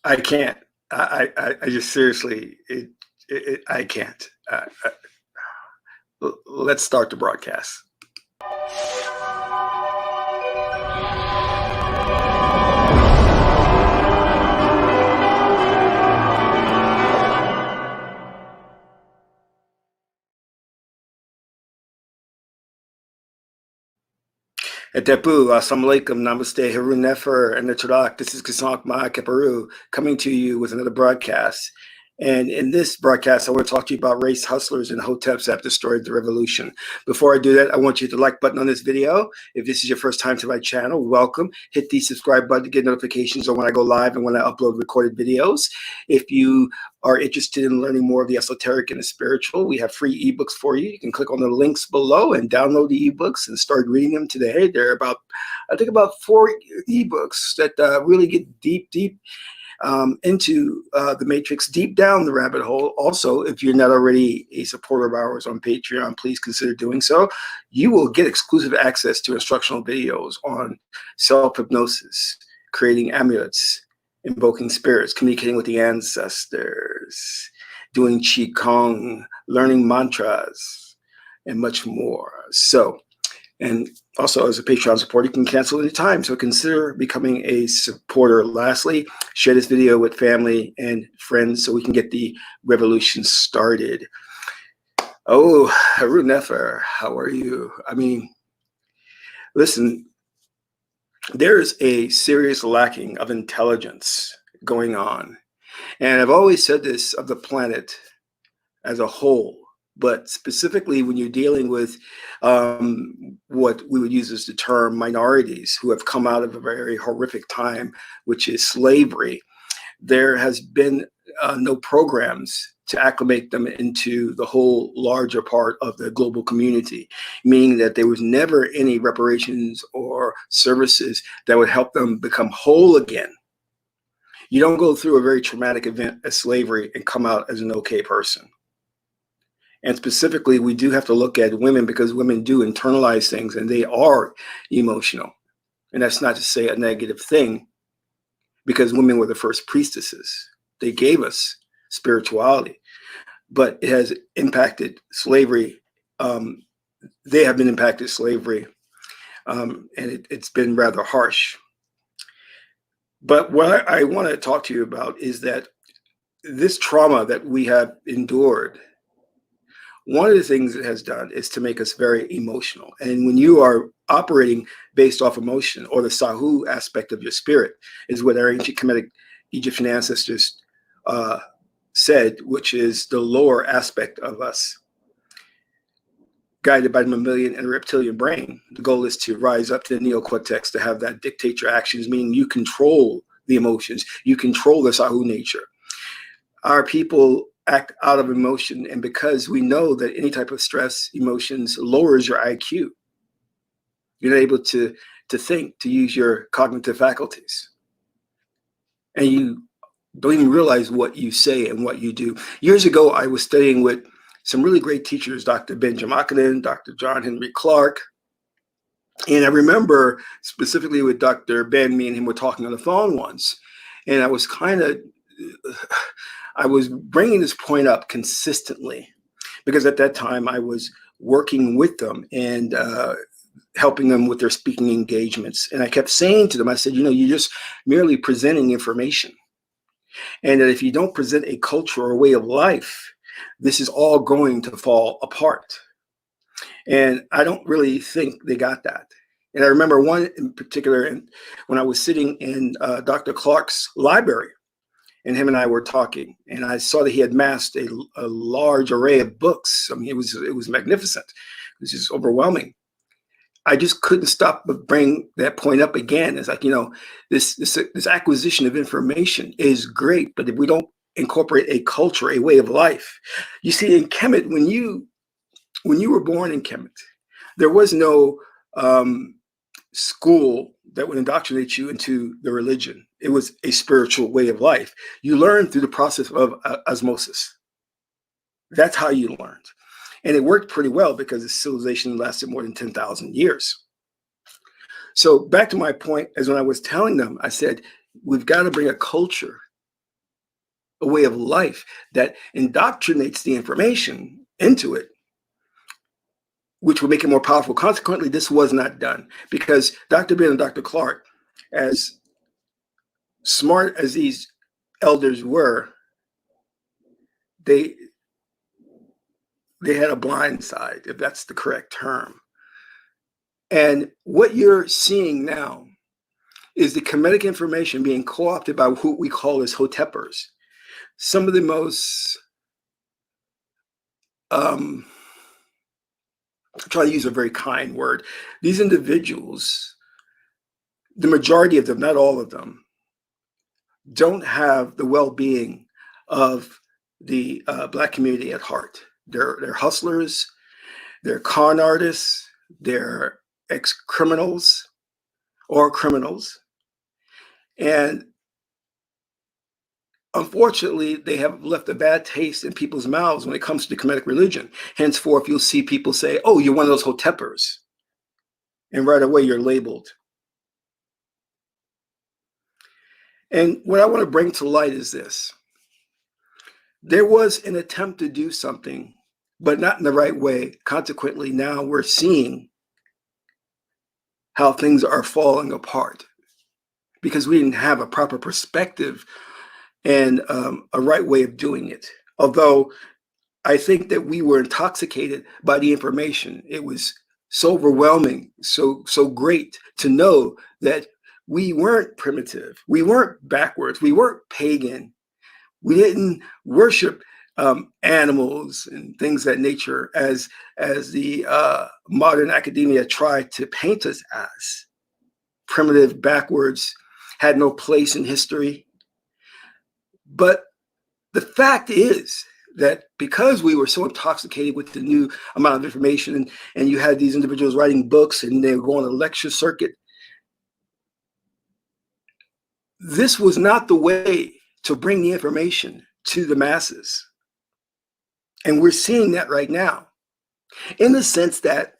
I can't. I just seriously, I can't. Let's start the broadcast. Etepu, assalamualaikum, namaste, harun nefer, and Tadak. This is Kasank Ma Keparu coming to you with another broadcast. And in this broadcast, I want to talk to you about race hustlers and Hoteps that destroyed the revolution. Before I do that, I want you to like button on this video. If this is your first time to my channel, welcome. Hit the subscribe button to get notifications on when I go live and when I upload recorded videos. If you are interested in learning more of the esoteric and the spiritual, we have free ebooks for you. You can click on the links below and download the ebooks and start reading them today. There are I think about 4 ebooks that really get deep into the matrix, deep down the rabbit hole. Also, if you're not already a supporter of ours on Patreon, please consider doing so. You will get exclusive access to instructional videos on self-hypnosis, creating amulets, invoking spirits, communicating with the ancestors, doing qigong, learning mantras, and much more. And also, as a Patreon supporter, you can cancel any time. So consider becoming a supporter. Lastly, share this video with family and friends so we can get the revolution started. Oh, Harun Nefer, how are you? I mean, listen, there's a serious lacking of intelligence going on. And I've always said this of the planet as a whole. But specifically when you're dealing with what we would use as the term minorities who have come out of a very horrific time, which is slavery, there has been no programs to acclimate them into the whole larger part of the global community, meaning that there was never any reparations or services that would help them become whole again. You don't go through a very traumatic event as slavery and come out as an okay person. And specifically, we do have to look at women because women do internalize things and they are emotional. And that's not to say a negative thing, because women were the first priestesses. They gave us spirituality, but it has impacted slavery. They have been impacted slavery, and it's been rather harsh. But what I want to talk to you about is that this trauma that we have endured, one of the things it has done is to make us very emotional. And when you are operating based off emotion, or the Sahu aspect of your spirit, is what our ancient Kemetic Egyptian ancestors said, which is the lower aspect of us, guided by the mammalian and reptilian brain. The goal is to rise up to the neocortex, to have that dictate your actions, meaning you control the emotions, you control the Sahu nature. Our people act out of emotion, and because we know that any type of stress emotions lowers your IQ, you're not able to think, to use your cognitive faculties, and you don't even realize what you say and what you do. Years ago, I was studying with some really great teachers, Dr. Ben Jamakanen, Dr. John Henry Clark, and I remember specifically with Dr. Ben, me and him were talking on the phone once, and I was bringing this point up consistently because at that time I was working with them and helping them with their speaking engagements. And I kept saying to them, I said, you know, you're just merely presenting information. And that if you don't present a culture or a way of life, this is all going to fall apart. And I don't really think they got that. And I remember one in particular, when I was sitting in Dr. Clark's library, and him and I were talking, and I saw that he had massed a large array of books. I mean, it was magnificent. It was just overwhelming. I just couldn't stop but bring that point up again. It's like, you know, this acquisition of information is great, but if we don't incorporate a culture, a way of life, you see, in Kemet, when you were born in Kemet, there was no school that would indoctrinate you into the religion. It was a spiritual way of life. You learn through the process of osmosis. That's how you learned. And it worked pretty well because the civilization lasted more than 10,000 years. So back to my point, as when I was telling them, I said, we've got to bring a culture a way of life that indoctrinates the information into it, which would make it more powerful. Consequently, this was not done because Dr. Ben and Dr. Clark, as smart as these elders were, they had a blind side, if that's the correct term. And what you're seeing now is the Kemetic information being co-opted by who we call as Hotepers. Some of the most, I'm trying to use a very kind word, these individuals, the majority of them, not all of them, don't have the well-being of the Black community at heart. They're hustlers, they're con artists, they're ex-criminals or criminals. And unfortunately, they have left a bad taste in people's mouths when it comes to the Kemetic religion. Henceforth, you'll see people say, oh, you're one of those Hotepers. And right away, you're labeled. And what I want to bring to light is this. There was an attempt to do something, but not in the right way. Consequently, now we're seeing how things are falling apart because we didn't have a proper perspective and a right way of doing it. Although I think that we were intoxicated by the information. It was so overwhelming, so great to know that we weren't primitive, we weren't backwards, we weren't pagan, we didn't worship animals and things that nature as the modern academia tried to paint us as. Primitive, backwards, had no place in history. But the fact is that because we were so intoxicated with the new amount of information, and you had these individuals writing books and they were going on a lecture circuit, this was not the way to bring the information to the masses. And we're seeing that right now, in the sense that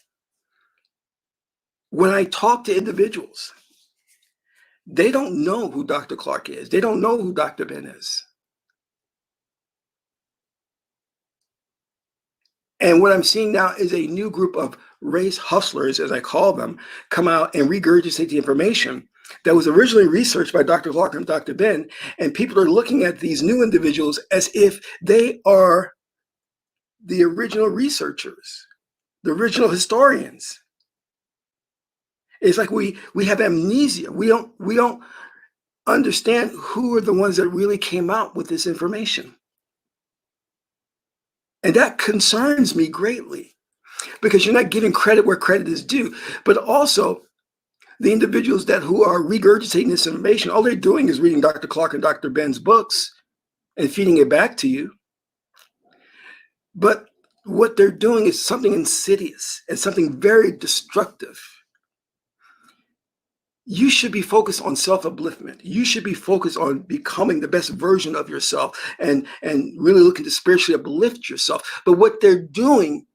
when I talk to individuals, they don't know who Dr. Clark is. They don't know who Dr. Ben is. And what I'm seeing now is a new group of race hustlers, as I call them, come out and regurgitate the information that was originally researched by Dr. Clark and Dr. Ben. And people are looking at these new individuals as if they are the original researchers, the original historians. It's like we have amnesia. We don't understand who are the ones that really came out with this information. And that concerns me greatly, because you're not giving credit where credit is due. But also, the individuals who are regurgitating this information, all they're doing is reading Dr. Clark and Dr. Ben's books and feeding it back to you. But what they're doing is something insidious and something very destructive. You should be focused on self-upliftment. You should be focused on becoming the best version of yourself and really looking to spiritually uplift yourself. But what they're doing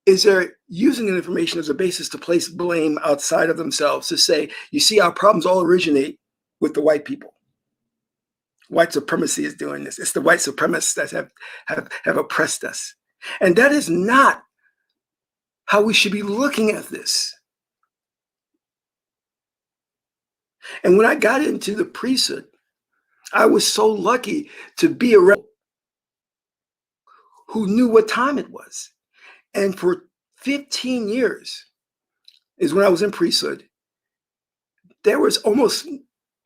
is they're using the information as a basis to place blame outside of themselves, to say, you see, our problems all originate with the white people. White supremacy is doing this. It's the white supremacists that have oppressed us. And that is not how we should be looking at this. And when I got into the priesthood, I was so lucky to be around who knew what time it was. And for 15 years is when I was in priesthood, there was almost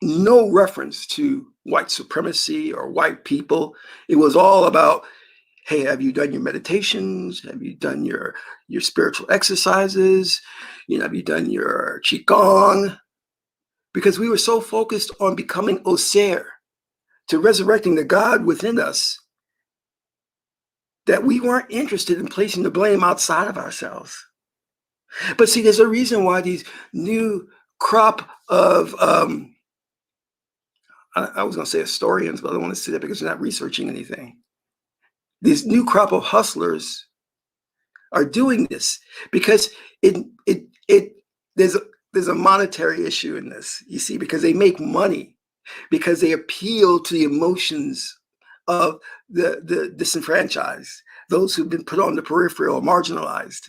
no reference to white supremacy or white people. It was all about, hey, have you done your meditations? Have you done your spiritual exercises? Have you done your qigong? Because we were so focused on becoming Osir, to resurrecting the God within us, that we weren't interested in placing the blame outside of ourselves. But see, there's a reason why these new crop of, I was going to say historians, but I don't want to say that because they're not researching anything. These new crop of hustlers are doing this because there's a monetary issue in this, you see, because they make money, because they appeal to the emotions of the disenfranchised, those who've been put on the periphery or marginalized.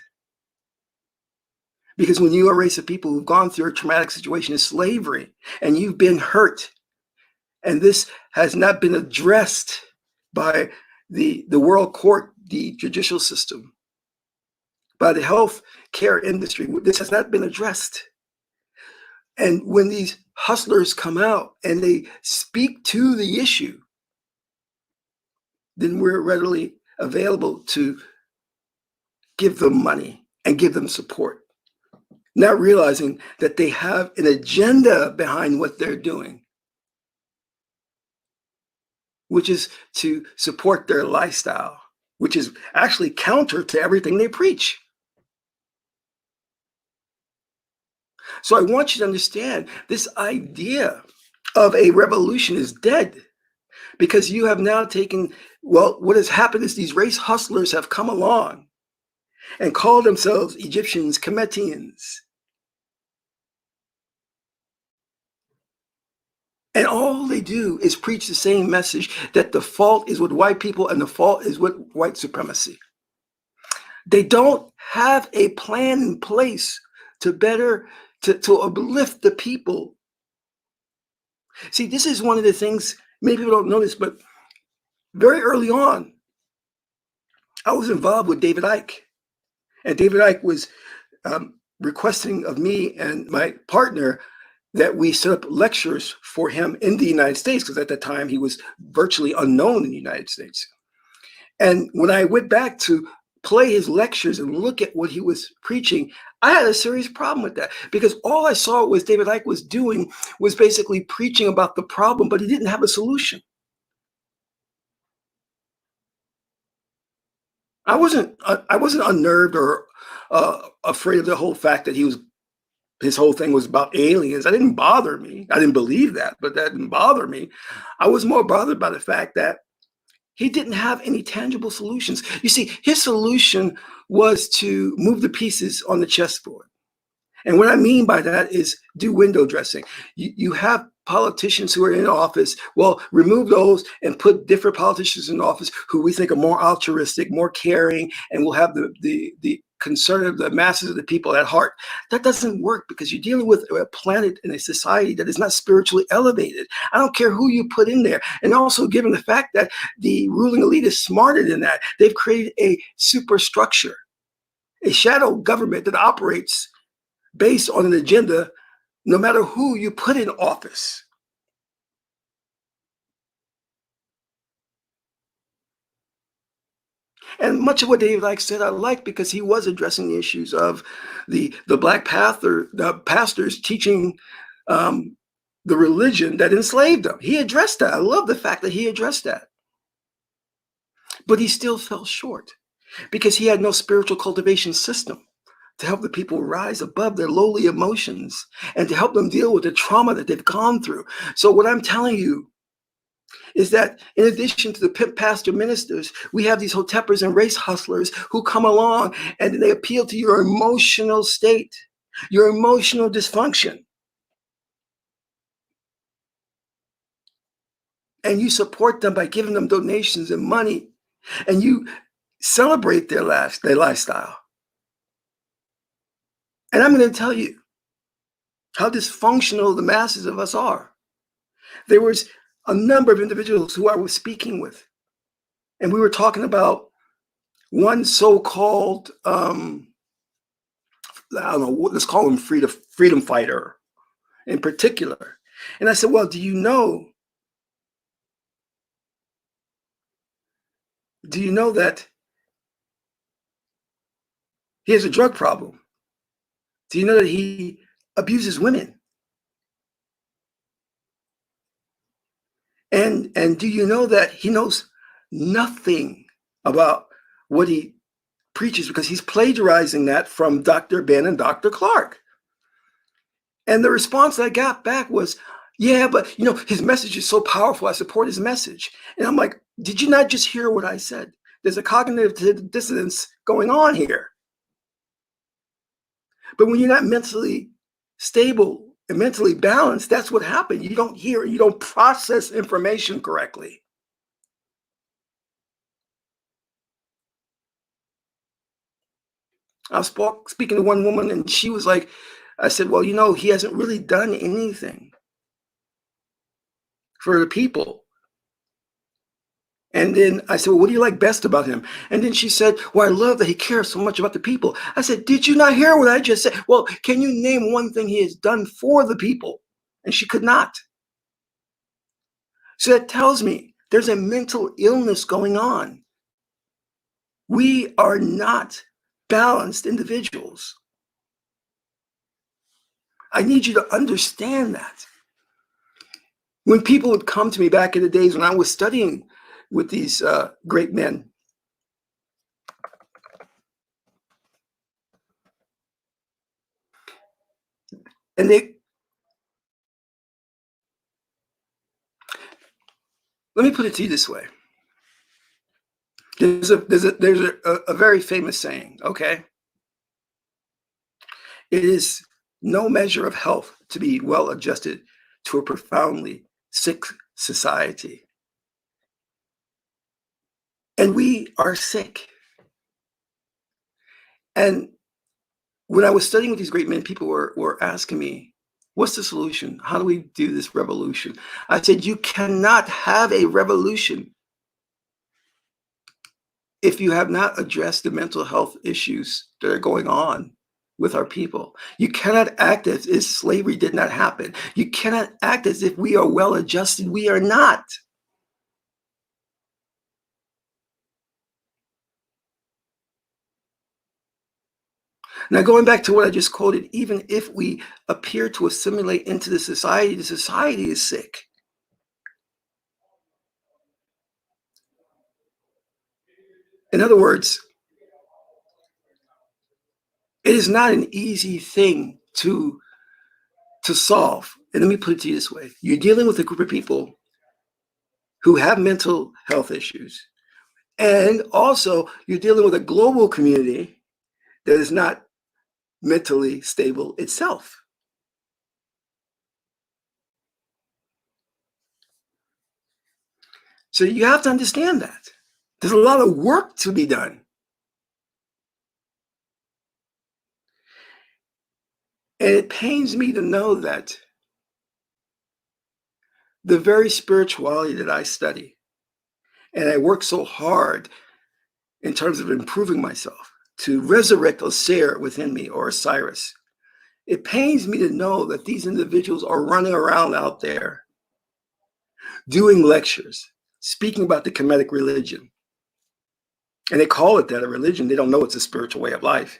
Because when you are a race of people who've gone through a traumatic situation of slavery and you've been hurt, and this has not been addressed by the world court, the judicial system, by the health care industry, this has not been addressed. And when these hustlers come out and they speak to the issue, then we're readily available to give them money and give them support, not realizing that they have an agenda behind what they're doing, which is to support their lifestyle, which is actually counter to everything they preach. So I want you to understand this idea of a revolution is dead, because you have now taken, well, what has happened is these race hustlers have come along and called themselves Egyptians, Kemetians. And all they do is preach the same message, that the fault is with white people and the fault is with white supremacy. They don't have a plan in place to to uplift the people. See, this is one of the things, many people don't know this, but very early on, I was involved with David Icke. And David Icke was requesting of me and my partner that we set up lectures for him in the United States, because at that time he was virtually unknown in the United States. And when I went back to play his lectures and look at what he was preaching, I had a serious problem with that, because all I saw was David Icke was doing was basically preaching about the problem, but he didn't have a solution. I wasn't unnerved or afraid of the whole fact that his whole thing was about aliens. That didn't bother me. I didn't believe that, but that didn't bother me. I was more bothered by the fact that he didn't have any tangible solutions. You see, his solution was to move the pieces on the chessboard. And what I mean by that is do window dressing. You have politicians who are in office. Well, remove those and put different politicians in office who we think are more altruistic, more caring, and will have the concern of the masses of the people at heart. That doesn't work, because you're dealing with a planet and a society that is not spiritually elevated. I don't care who you put in there. And also, given the fact that the ruling elite is smarter than that, they've created a superstructure, a shadow government that operates based on an agenda, no matter who you put in office. And much of what David Icke said I liked, because he was addressing the issues of the black the pastors teaching the religion that enslaved them. He addressed that. I love the fact that he addressed that. But he still fell short, because he had no spiritual cultivation system to help the people rise above their lowly emotions and to help them deal with the trauma that they've gone through. So what I'm telling you is that in addition to the pimp pastor ministers, we have these Hoteppers and race hustlers who come along and they appeal to your emotional state, your emotional dysfunction. And you support them by giving them donations and money, and you celebrate their lifestyle. And I'm going to tell you how dysfunctional the masses of us are. There was a number of individuals who I was speaking with, and we were talking about one so-called, I don't know, let's call him freedom fighter in particular. And I said, well, do you know that he has a drug problem? Do you know that he abuses women? And do you know that he knows nothing about what he preaches, because he's plagiarizing that from Dr. Ben and Dr. Clark? And the response I got back was, yeah, but his message is so powerful, I support his message. And I'm like, did you not just hear what I said? There's a cognitive dissonance going on here. But when you're not mentally stable and mentally balanced, that's what happened. You don't hear, you don't process information correctly. I was speaking to one woman, and she was like, I said, well, he hasn't really done anything for the people. And then I said, well, what do you like best about him? And then she said, well, I love that he cares so much about the people. I said, did you not hear what I just said? Well, can you name one thing he has done for the people? And she could not. So that tells me there's a mental illness going on. We are not balanced individuals. I need you to understand that. When people would come to me back in the days when I was studying with these great men, and let me put it to you this way. There's a very famous saying, okay? It is no measure of health to be well adjusted to a profoundly sick society. And we are sick. And when I was studying with these great men, people were asking me, what's the solution? How do we do this revolution? I said, you cannot have a revolution if you have not addressed the mental health issues that are going on with our people. You cannot act as if slavery did not happen. You cannot act as if we are well adjusted. We are not. Now, going back to what I just quoted, even if we appear to assimilate into the society is sick. In other words, it is not an easy thing to solve. And let me put it to you this way. You're dealing with a group of people who have mental health issues. And also, you're dealing with a global community that is not mentally stable itself. So you have to understand that. There's a lot of work to be done. And it pains me to know that the very spirituality that I study, and I work so hard in terms of improving myself to resurrect Osir within me, or Osiris, it pains me to know that these individuals are running around out there doing lectures, speaking about the Kemetic religion. And they call it that, a religion. They don't know it's a spiritual way of life.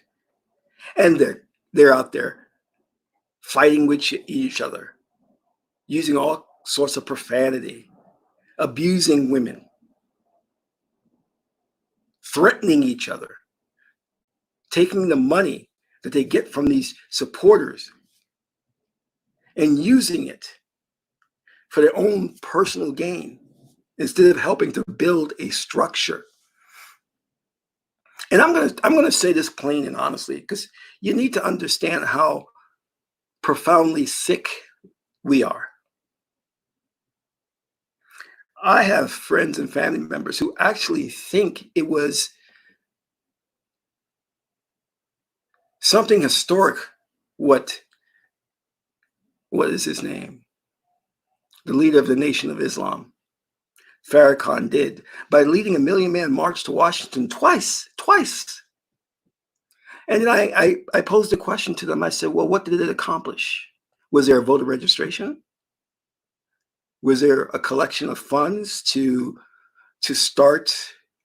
And they're out there fighting with each other, using all sorts of profanity, abusing women, threatening each other, taking the money that they get from these supporters and using it for their own personal gain instead of helping to build a structure. And I'm gonna say this plain and honestly, because you need to understand how profoundly sick we are. I have friends and family members who actually think it was something historic what is his name? The leader of the Nation of Islam, Farrakhan, did by leading a million-man march to Washington twice. And then I posed a question to them. I said, well, what did it accomplish? Was there a voter registration? Was there a collection of funds to start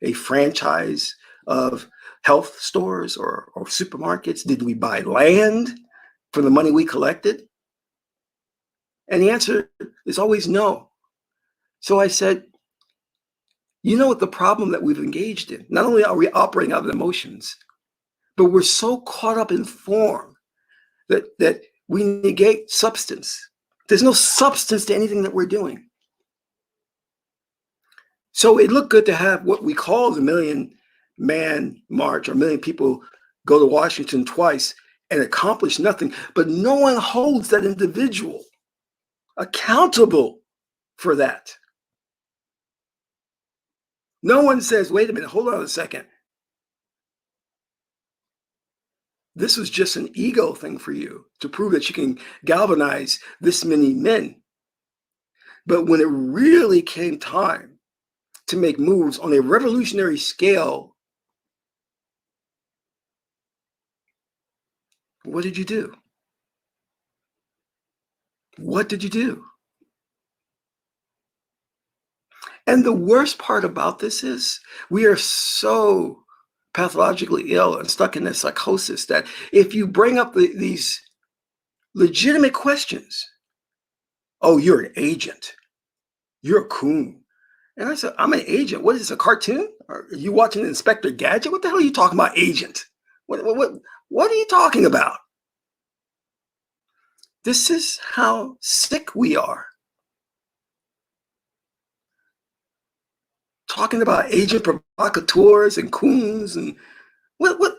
a franchise of health stores or supermarkets? Did we buy land for the money we collected? And the answer is always no. So I said, you know what the problem that we've engaged in? Not only are we operating out of emotions, but we're so caught up in form that we negate substance. There's no substance to anything that we're doing. So it looked good to have what we call the million-man march, or million people go to Washington twice and accomplish nothing. But no one holds that individual accountable for that. No one says, wait a minute, hold on a second. This was just an ego thing for you to prove that you can galvanize this many men. But when it really came time to make moves on a revolutionary scale, what did you do? What did you do? And the worst part about this is we are so pathologically ill and stuck in this psychosis that if you bring up these legitimate questions, oh, you're an agent, you're a coon. And I said, I'm an agent. What is this, a cartoon? Are you watching Inspector Gadget? What the hell are you talking about, agent? What are you talking about? This is how sick we are. Talking about agent provocateurs and coons and what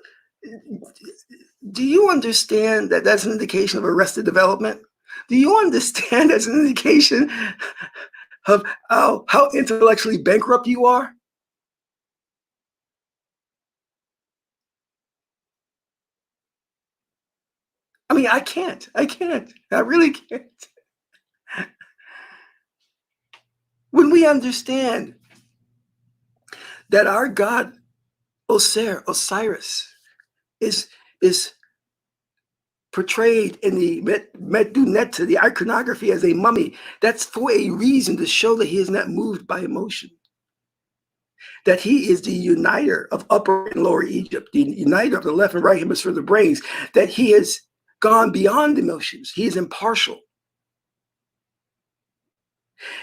do you understand that that's an indication of arrested development? Do you understand that's an indication of how intellectually bankrupt you are? I mean, I can't. I can't. I really can't. When we understand that our God Osiris is is portrayed in the Medunetta, the iconography, as a mummy, that's for a reason, to show that he is not moved by emotion. That he is the uniter of Upper and Lower Egypt, the uniter of the left and right hemisphere of the brains, that he has gone beyond emotions. He is impartial.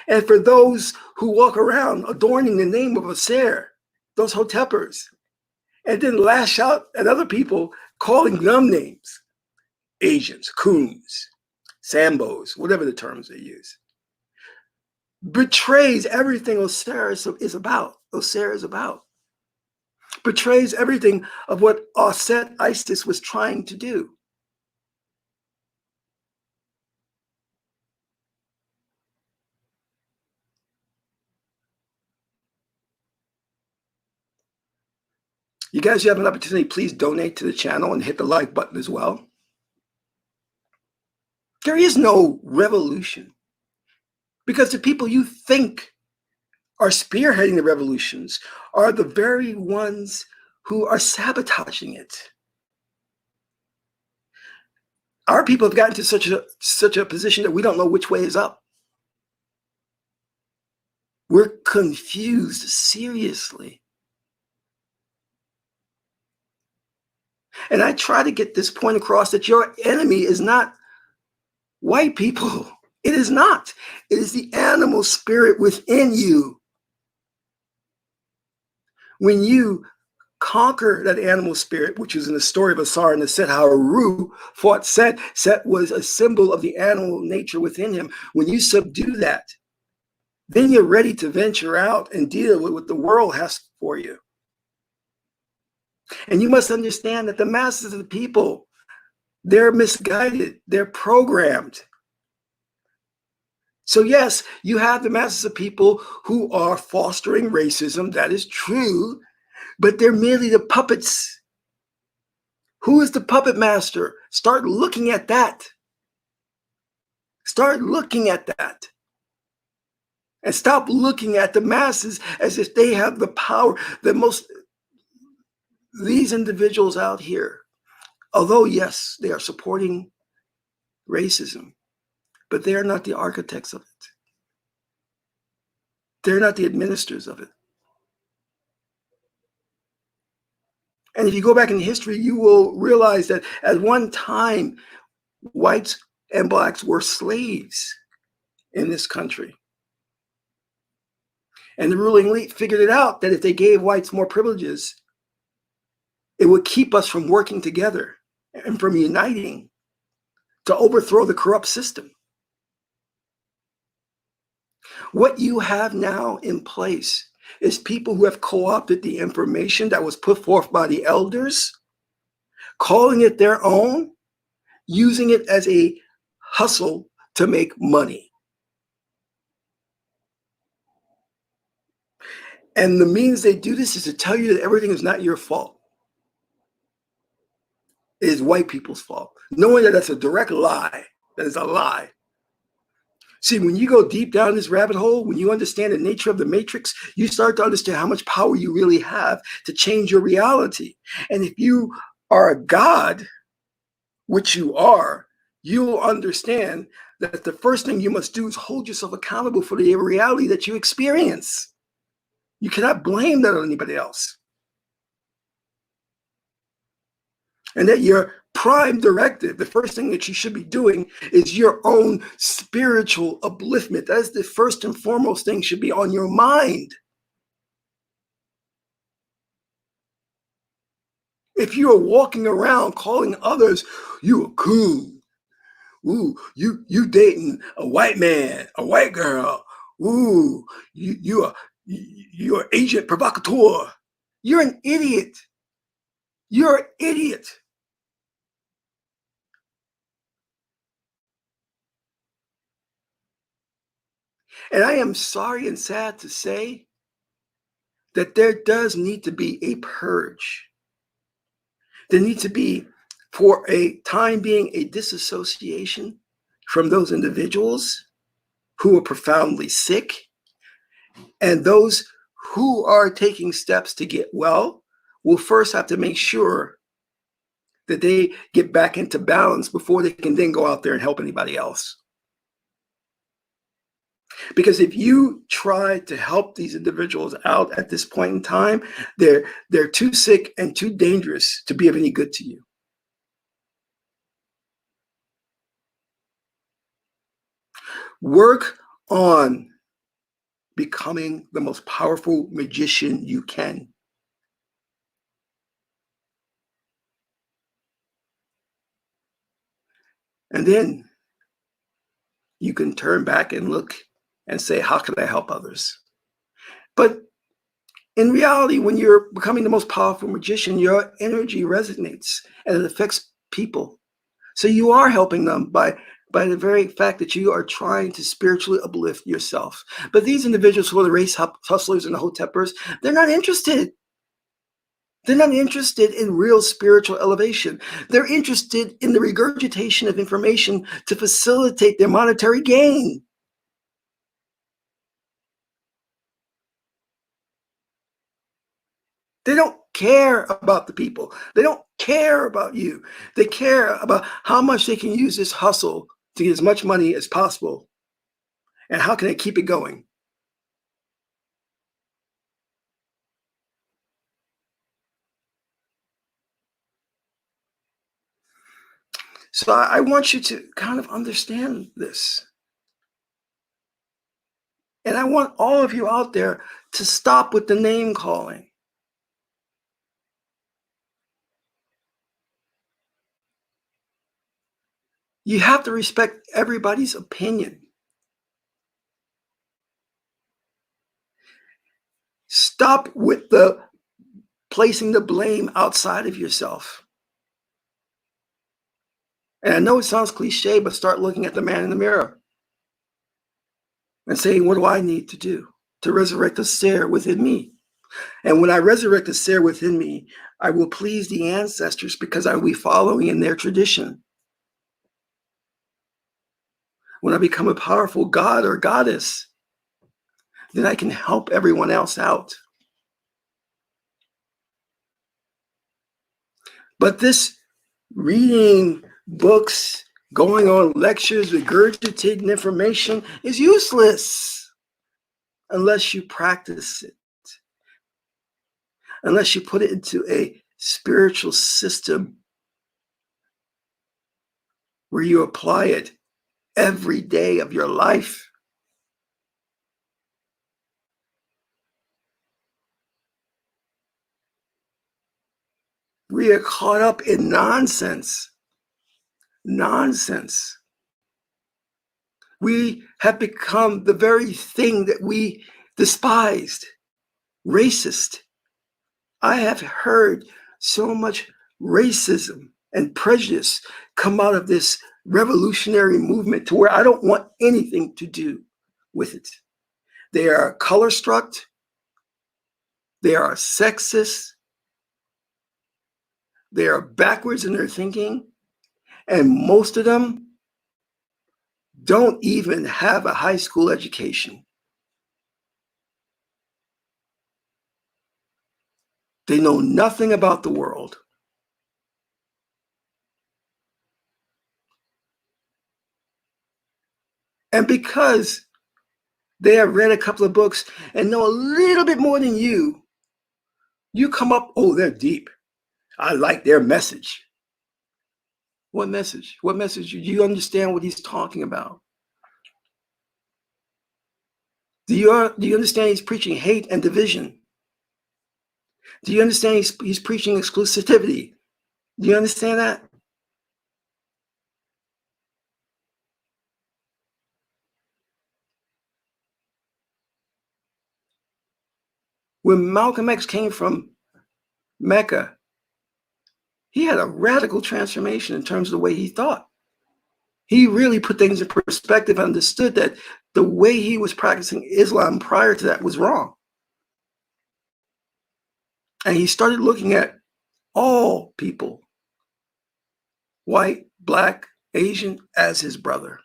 And for those who walk around adorning the name of Aser, those Hotepers, and then lash out at other people calling them names, agents, coons, Sambos, whatever the terms they use, betrays everything Osiris is about. Osiris is about. Betrays everything of what Aset Isis was trying to do. You guys, you have an opportunity, please donate to the channel and hit the like button as well. There is no revolution because the people you think are spearheading the revolutions are the very ones who are sabotaging it. Our people have gotten to such a position that we don't know which way is up. We're confused, seriously. And I try to get this point across that your enemy is not white people. It is not. It is the animal spirit within you. When you conquer that animal spirit, which is in the story of Asar and the Set, how Ru fought Set. Set was a symbol of the animal nature within him. When you subdue that, then you're ready to venture out and deal with what the world has for you. And you must understand that the masses of the people, they're misguided, they're programmed. So yes, you have the masses of people who are fostering racism, that is true, but they're merely the puppets. Who is the puppet master? Start looking at that. Start looking at that. And stop looking at the masses as if they have the power. These individuals out here, although yes, they are supporting racism, but they are not the architects of it. They're not the administrators of it. And if you go back in history, you will realize that at one time, whites and blacks were slaves in this country. And the ruling elite figured it out that if they gave whites more privileges, it would keep us from working together and from uniting to overthrow the corrupt system. What you have now in place is people who have co-opted the information that was put forth by the elders, calling it their own, using it as a hustle to make money. And the means they do this is to tell you that everything is not your fault. is white people's fault, knowing that that's a direct lie. That is a lie. See, when you go deep down this rabbit hole, when you understand the nature of the matrix, you start to understand how much power you really have to change your reality. And if you are a god, which you are, you'll understand that the first thing you must do is hold yourself accountable for the reality that you experience. You cannot blame that on anybody else. And that your prime directive, the first thing that you should be doing is your own spiritual upliftment. That is the first and foremost thing should be on your mind. If you are walking around calling others, you are cool. Ooh, you dating a white man, a white girl. Ooh, you're agent provocateur. You're an idiot. You're an idiot. And I am sorry and sad to say that there does need to be a purge. There needs to be, for a time being, a disassociation from those individuals who are profoundly sick and those who are taking steps to get well will first have to make sure that they get back into balance before they can then go out there and help anybody else. Because if you try to help these individuals out at this point in time, they're too sick and too dangerous to be of any good to you. Work on becoming the most powerful magician you can. And then you can turn back and look and say, how can I help others? But in reality, when you're becoming the most powerful magician, your energy resonates and it affects people. So you are helping them by the very fact that you are trying to spiritually uplift yourself. But these individuals who are the race hustlers and the Hoteppers, they're not interested. They're not interested in real spiritual elevation. They're interested in the regurgitation of information to facilitate their monetary gain. They don't care about the people. They don't care about you. They care about how much they can use this hustle to get as much money as possible. And how can they keep it going? So I want you to kind of understand this. And I want all of you out there to stop with the name calling. You have to respect everybody's opinion. Stop with the placing the blame outside of yourself. And I know it sounds cliche, but start looking at the man in the mirror and saying, what do I need to do to resurrect the seer within me? And when I resurrect the seer within me, I will please the ancestors because I will be following in their tradition. When I become a powerful god or goddess, then I can help everyone else out. But this reading books, going on lectures, regurgitating information is useless unless you practice it, unless you put it into a spiritual system where you apply it every day of your life. We are caught up in nonsense. Nonsense. We have become the very thing that we despised, racist. I have heard so much racism and prejudice come out of this revolutionary movement to where I don't want anything to do with it. They are color struck. They are sexist. They are backwards in their thinking, and most of them don't even have a high school education. They know nothing about the world. And because they have read a couple of books and know a little bit more than you come up, oh, they're deep. I like their message. What message? What message? Do you understand what he's talking about? Do you understand he's preaching hate and division? Do you understand he's preaching exclusivity? Do you understand that? When Malcolm X came from Mecca, he had a radical transformation in terms of the way he thought. He really put things in perspective and understood that the way he was practicing Islam prior to that was wrong. And he started looking at all people, white, black, Asian, as his brother.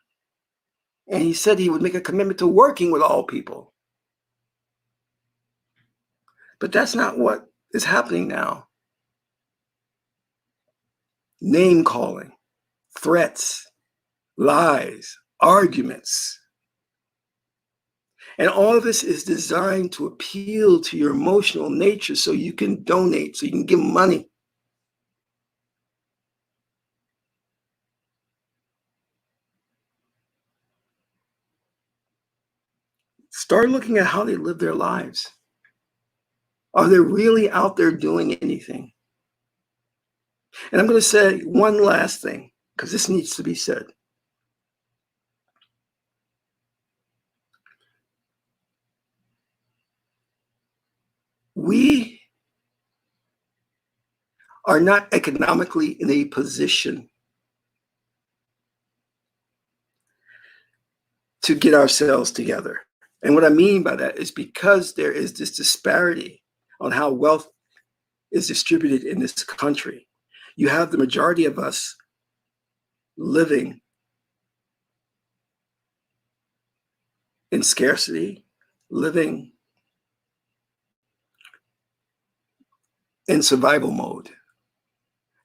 And he said he would make a commitment to working with all people. But that's not what is happening now. Name calling, threats, lies, arguments. And all of this is designed to appeal to your emotional nature so you can donate, so you can give money. Start looking at how they live their lives. Are they really out there doing anything? And I'm going to say one last thing, because this needs to be said. We are not economically in a position to get ourselves together. And what I mean by that is because there is this disparity on how wealth is distributed in this country. You have the majority of us living in scarcity, living in survival mode.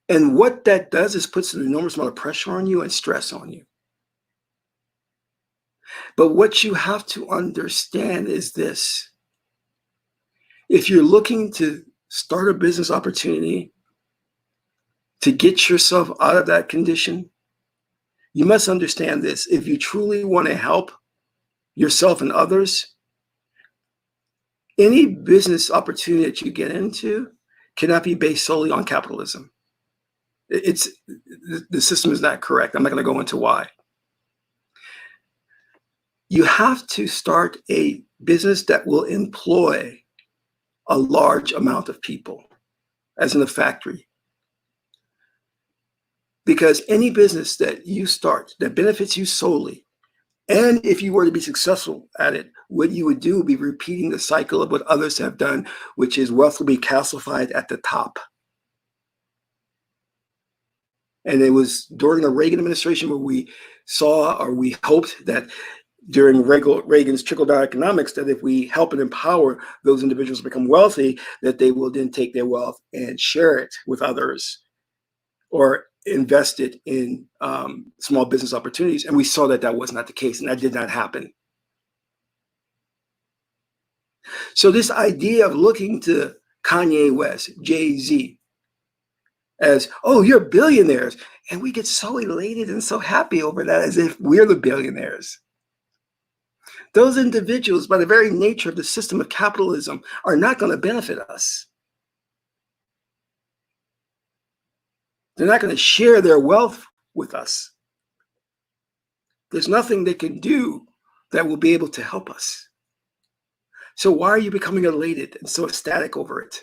And what that does is puts an enormous amount of pressure on you and stress on you. But what you have to understand is this. If you're looking to start a business opportunity to get yourself out of that condition, you must understand this. If you truly want to help yourself and others, any business opportunity that you get into cannot be based solely on capitalism. The system is not correct. I'm not going to go into why. You have to start a business that will employ a large amount of people, as in a factory. Because any business that you start that benefits you solely, and if you were to be successful at it, what you would do would be repeating the cycle of what others have done, which is wealth will be calcified at the top. And it was during the Reagan administration where we saw, or we hoped that during Reagan's trickle-down economics, that if we help and empower those individuals to become wealthy, that they will then take their wealth and share it with others or invest it in small business opportunities. And we saw that that was not the case, and that did not happen. So this idea of looking to Kanye West, Jay-Z, as, oh, you're billionaires. And we get so elated and so happy over that as if we're the billionaires. Those individuals, by the very nature of the system of capitalism, are not going to benefit us. They're not going to share their wealth with us. There's nothing they can do that will be able to help us. So why are you becoming elated and so ecstatic over it?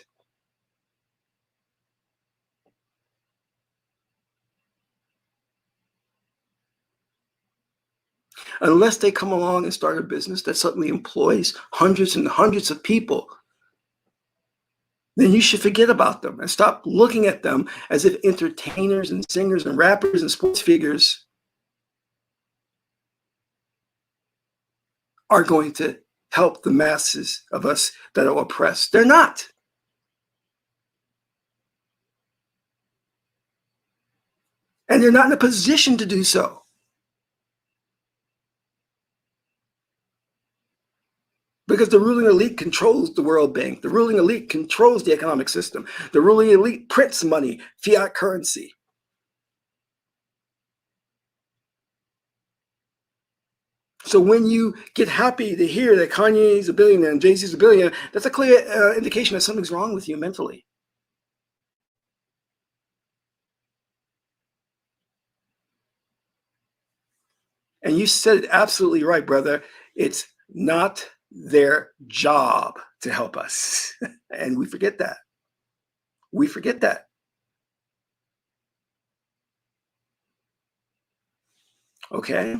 Unless they come along and start a business that suddenly employs hundreds and hundreds of people, then you should forget about them and stop looking at them as if entertainers and singers and rappers and sports figures are going to help the masses of us that are oppressed. They're not. And they're not in a position to do so. Because the ruling elite controls the World Bank. The ruling elite controls the economic system. The ruling elite prints money, fiat currency. So when you get happy to hear that Kanye's a billionaire and Jay-Z's a billionaire, that's a clear indication that something's wrong with you mentally. And you said it absolutely right, brother. It's not their job to help us. And we forget that. We forget that. Okay?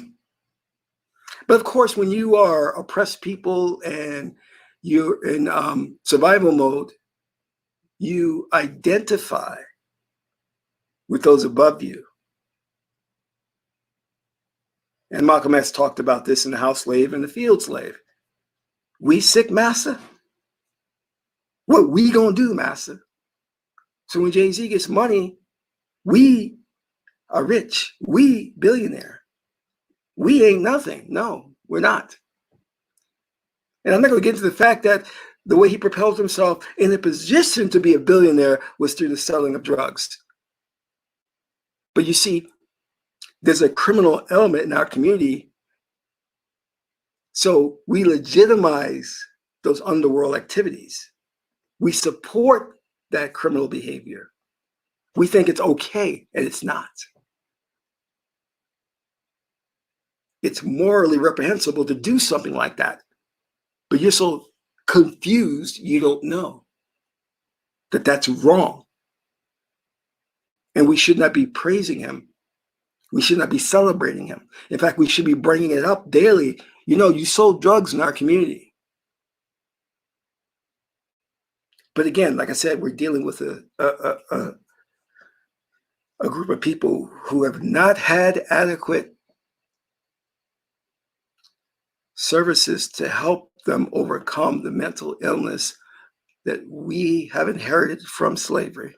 But of course, when you are oppressed people and you're in survival mode, you identify with those above you. And Malcolm X talked about this in The House Slave and the Field Slave. We sick, massa? What we gonna do, massa? So when Jay-Z gets money, we are rich. We billionaire. We ain't nothing. No, we're not. And I'm not going to get into the fact that the way he propelled himself in a position to be a billionaire was through the selling of drugs. But you see, there's a criminal element in our community. So we legitimize those underworld activities. We support that criminal behavior. We think it's okay, and it's not. It's morally reprehensible to do something like that. But you're so confused, you don't know that that's wrong. And we should not be praising him. We should not be celebrating him. In fact, we should be bringing it up daily. You know, you sold drugs in our community. But again, like I said, we're dealing with a group of people who have not had adequate services to help them overcome the mental illness that we have inherited from slavery.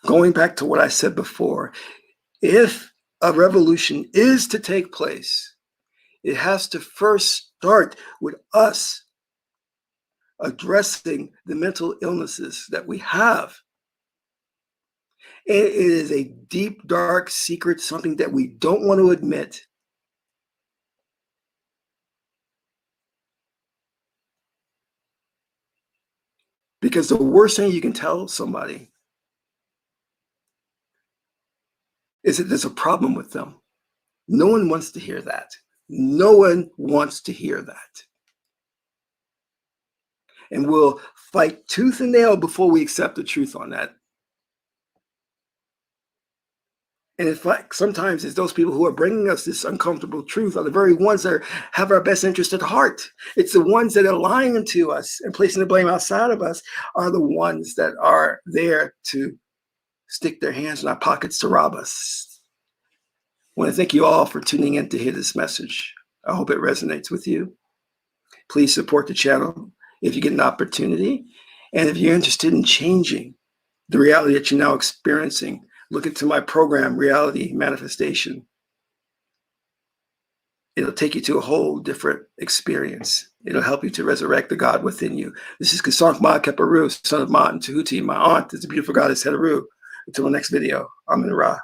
Going back to what I said before, if a revolution is to take place, it has to first start with us addressing the mental illnesses that we have. It is a deep, dark secret, something that we don't want to admit. Because the worst thing you can tell somebody is that there's a problem with them. No one wants to hear that. No one wants to hear that. And we'll fight tooth and nail before we accept the truth on that. And in fact, sometimes it's those people who are bringing us this uncomfortable truth are the very ones that have our best interest at heart. It's the ones that are lying to us and placing the blame outside of us are the ones that are there to stick their hands in our pockets to rob us. I want to thank you all for tuning in to hear this message. I hope it resonates with you. Please support the channel if you get an opportunity. And if you're interested in changing the reality that you're now experiencing, look into my program, Reality Manifestation. It'll take you to a whole different experience. It'll help you to resurrect the God within you. This is Kasank Ma Keparu, son of Ma and Tahuti. My aunt is the beautiful goddess Heteru. Until the next video, I'm in Ra.